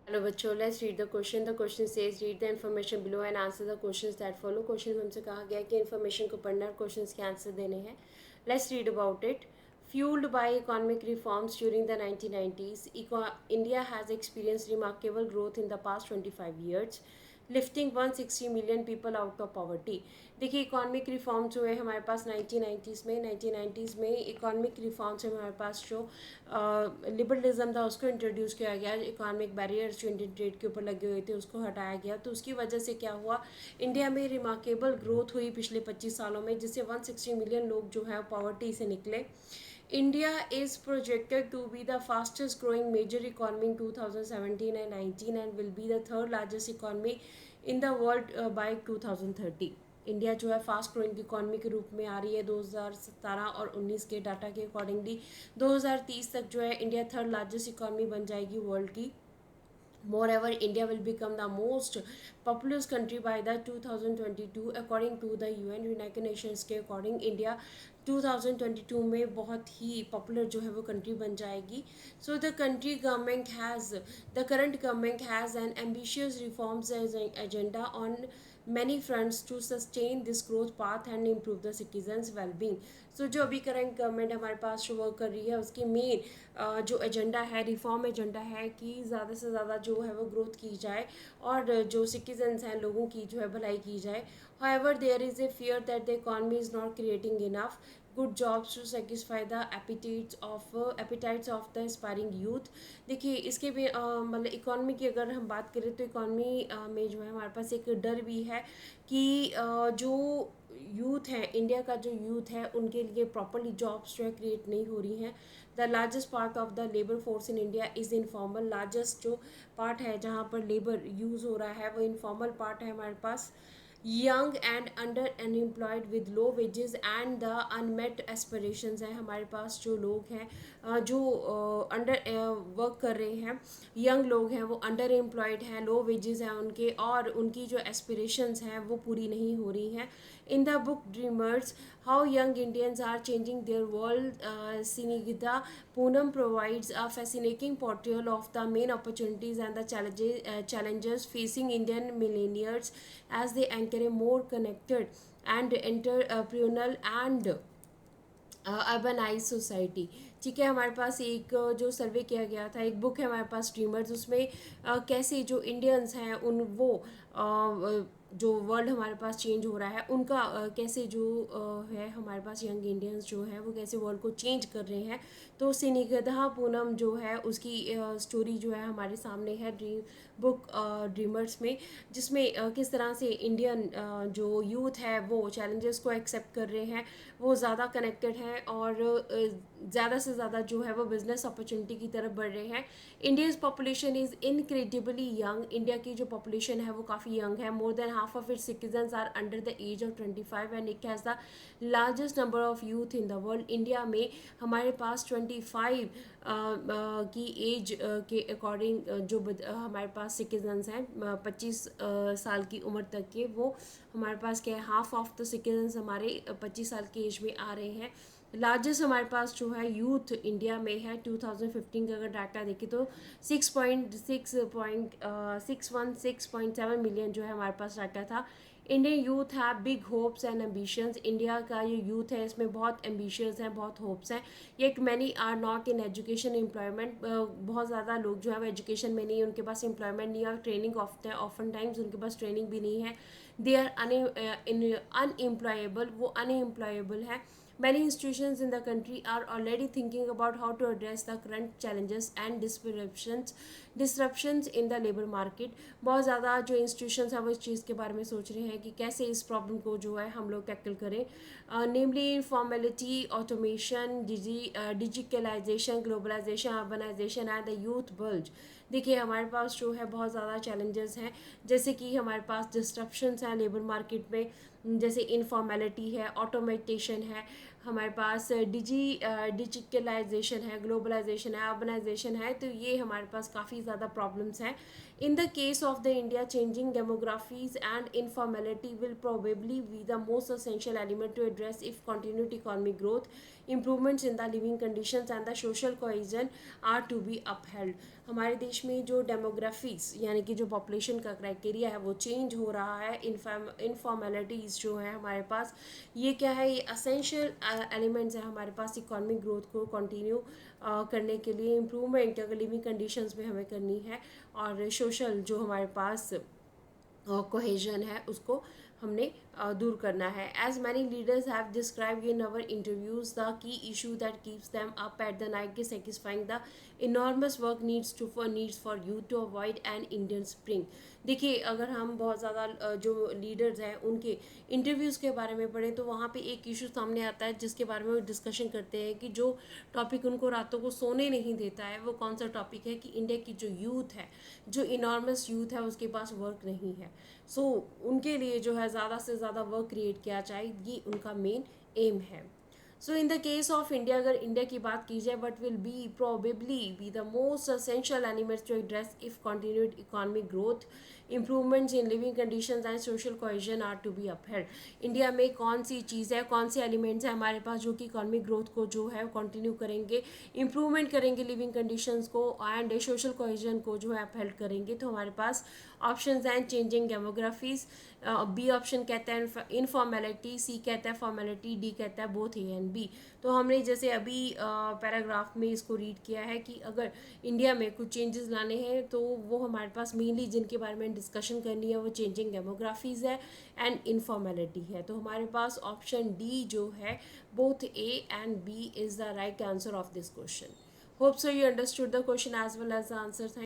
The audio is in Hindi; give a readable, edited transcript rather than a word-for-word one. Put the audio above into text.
हेलो बच्चों, let's read the question. The question says read the information below and answer the questions that follow. Question में हमसे कहा गया कि इन्फॉर्मेशन को पढ़ना और क्वेश्चंस के आंसर देने हैं. Let's read about it. Fueled by economic reforms during the 1990s, India has experienced remarkable growth in the past 25 years, lifting 160 million people out of poverty. देखिए, इकॉनमिक रिफॉर्म्स जो है हमारे पास 1990s में इकॉनमिक रिफॉर्म्स में हमारे पास जो लिबरलिज्म था उसको इंट्रोड्यूस किया गया. इकॉनमिक बैरियर्स जो इंडियन ट्रेड के ऊपर लगे हुए थे उसको हटाया गया. तो उसकी वजह से क्या हुआ, इंडिया में रिमार्केबल ग्रोथ हुई पिछले 25 सालों में, जिससे 160 मिलियन लोग जो है पॉवर्टी से निकले. India is projected to be the fastest growing major economy in 2017 and 19 and will be the third largest economy in the world by 2030. India जो है फास्ट ग्रोइंग इकॉनमी के रूप में आ रही है 2017 और 19 के डाटा के अकॉर्डिंगली. 2030 तक जो है इंडिया थर्ड लार्जेस्ट इकॉनमी बन जाएगी वर्ल्ड की. Moreover, India will become the most populous country by the 2022 according to the UN. United Nations के अकॉर्डिंग इंडिया 2022 में बहुत ही पॉपुलर जो है वो कंट्री बन जाएगी. So the current government has an ambitious reforms agenda on many fronts to sustain this growth path and improve the citizens well-being. So जो अभी करंट गवर्नमेंट हमारे पास जो वर्क कर रही है उसकी मेन जो एजेंडा है, रिफॉर्म एजेंडा है कि ज़्यादा से ज़्यादा जो है वो ग्रोथ की जाए और जो सिटीजन्स हैं लोगों की जो है भलाई की जाए. However, there is a fear that the economy is not creating enough good jobs to satisfy the appetites of the aspiring youth. देखिए, इसके भी मतलब इकॉनमी की अगर हम बात करें तो इकॉनमी में जो है हमारे पास एक डर भी है कि जो यूथ है, इंडिया का जो यूथ है उनके लिए प्रॉपरली जॉब्स जो है क्रिएट नहीं हो रही हैं. The largest part of the labour force in India is informal. Largest जो पार्ट है जहाँ पर लेबर यूज़ हो रहा है वो इनफॉर्मल पार्ट है हमारे पास. Young and under unemployed with low wages and the unmet aspirations हैं हमारे पास. जो लोग हैं जो अंडर वर्क कर रहे हैं, यंग लोग हैं वो अंडर एम्प्लॉयड हैं, लो वेजेस हैं उनके, और उनकी जो एस्पिरेशंस हैं वो पूरी नहीं हो रही हैं. In the book dreamers how young Indians are changing their world, Sinigita Poonam provides a fascinating portrayal of the main opportunities and the challenges facing Indian millennials as they enter a more connected and entrepreneurial and urbanise society. ठीक है, हमारे पास एक जो सर्वे किया गया था, एक बुक है हमारे पास ड्रीमर्स, उसमें कैसे जो इंडियंस हैं उन वो जो वर्ल्ड हमारे पास चेंज हो रहा है उनका कैसे जो है हमारे पास यंग इंडियंस जो है वो कैसे वर्ल्ड को चेंज कर रहे हैं. तो सिनिगधा पूनम जो है उसकी स्टोरी जो है हमारे सामने है बुक ड्रीमर्स में, जिसमें किस तरह से इंडियन जो यूथ है वो चैलेंजेस को एक्सेप्ट कर रहे हैं, वो ज़्यादा कनेक्टेड हैं और ज़्यादा से ज़्यादा जो है वो बिज़नेस अपॉर्चुनिटी की तरफ बढ़ रहे हैं. India's population is incredibly young. India की जो पॉपुलेशन है वो काफ़ी यंग है. More than half of its citizens are under the age of 25 and it has the largest number of youth in the world. India में हमारे पास 25 की एज के अकॉर्डिंग जो हमारे पास सिटीजन्स हैं 25 साल की उम्र तक के, वो हमारे पास क्या है, हाफ ऑफ द सिटीजन्स हमारे 25 साल की एज में आ रहे हैं. लार्जेस्ट हमारे पास जो है यूथ इंडिया में है 2015 का अगर डाटा देखें तो 616.7 मिलियन जो है हमारे पास डाटा था. इंडियन यूथ है big hopes and ambitions. India का ये यूथ है इसमें बहुत एम्बिशियस हैं, बहुत होप्स हैं. Yet many are not in education employment. बहुत ज़्यादा लोग जो है वो एजुकेशन में नहीं, उनके पास एम्प्लॉयमेंट नहीं है और ट्रेनिंग ऑफन टाइम्स उनके पास ट्रेनिंग भी नहीं है. दे आर अनएम्प्लॉयबल, वो अनएम्प्लॉयबल है. Many institutions in the country are already thinking about how to address the current challenges and disruptions in the labor market. बहुत ज़्यादा जो institutions हैं वो इस चीज़ के बारे में सोच रहे हैं कि कैसे इस प्रॉब्लम को जो है हम लोग टैकल करें. नेमली informality, automation, digitalization, globalization, urbanization and the youth bulge. देखिए, हमारे पास जो है बहुत ज़्यादा चैलेंजेस हैं, जैसे कि हमारे पास डिस्ट्रप्शंस हैं लेबर मार्केट में, जैसे इनफॉर्मेलिटी है, ऑटोमेटेशन है, हमारे पास डिजिटलाइजेशन है, ग्लोबलाइजेशन है, अर्बनाइजेशन है, तो ये हमारे पास काफ़ी ज़्यादा प्रॉब्लम्स हैं. In the case of the India, changing demographies and informality will probably be the most essential element to address if continued economic growth, improvements in the living conditions and the social cohesion are to be upheld. हमारे देश में जो डेमोग्राफीज यानी कि जो पॉपुलेशन का क्राइटेरिया है वो चेंज हो रहा है. इनफॉर्मेलिटीज़ जो है हमारे पास, ये क्या है, ये असेंशियल एलिमेंट्स है हमारे पास इकोनॉमिक ग्रोथ को कंटिन्यू करने के लिए. इम्प्रूवमेंट अगर लिविंग कंडीशंस में हमें करनी है, और सोशल जो हमारे पास कोहेजन है उसको हमने दूर करना है. As many leaders have describe in our interviews the key issue that keeps them up at the night के satisfying the enormous work needs for you to avoid an Indian spring. देखिए, अगर हम बहुत ज़्यादा जो लीडर्स हैं उनके इंटरव्यूज़ के बारे में पढ़ें तो वहाँ पे एक इशू सामने आता है जिसके बारे में वो डिस्कशन करते हैं कि जो टॉपिक उनको रातों को सोने नहीं देता है वो कौन सा टॉपिक है, कि इंडिया की जो यूथ है, जो इनॉर्मस यूथ है, उसके पास वर्क नहीं है. सो उनके लिए जो है ज़्यादा से ज़्यादा वर्क क्रिएट किया जाए, ये उनका मेन एम है. So in the case of India, अगर इंडिया की बात की जाए, what will be probably be the most essential elements to address if continued economic growth, improvements in living conditions and social cohesion are to be upheld. India में कौन सी चीज़ है, कौन से एलिमेंट्स हैं हमारे पास जो कि इकोनॉमिक ग्रोथ को जो है कंटिन्यू करेंगे, इम्प्रूवमेंट करेंगे लिविंग कंडीशंस को एंड सोशल कोहेजन को जो है अपहेल्ड करेंगे. तो हमारे पास ऑप्शंस हैं चेंजिंग डेमोग्राफीज, बी ऑप्शन कहता है इनफॉर्मेलिटी, सी कहता है फॉर्मेलिटी, डी कहता है बोथ ए एंड बी. तो हमने जैसे अभी पैराग्राफ में इसको रीड किया है कि अगर इंडिया में कुछ चेंजेस लाने हैं तो वो हमारे पास मेनली जिनके बारे में डिस्कशन करनी है वो चेंजिंग डेमोग्राफीज है एंड इनफॉर्मेलिटी है. तो हमारे पास ऑप्शन डी जो है both A and B is the right answer of this question. Hope so you understood the question as well as the answer.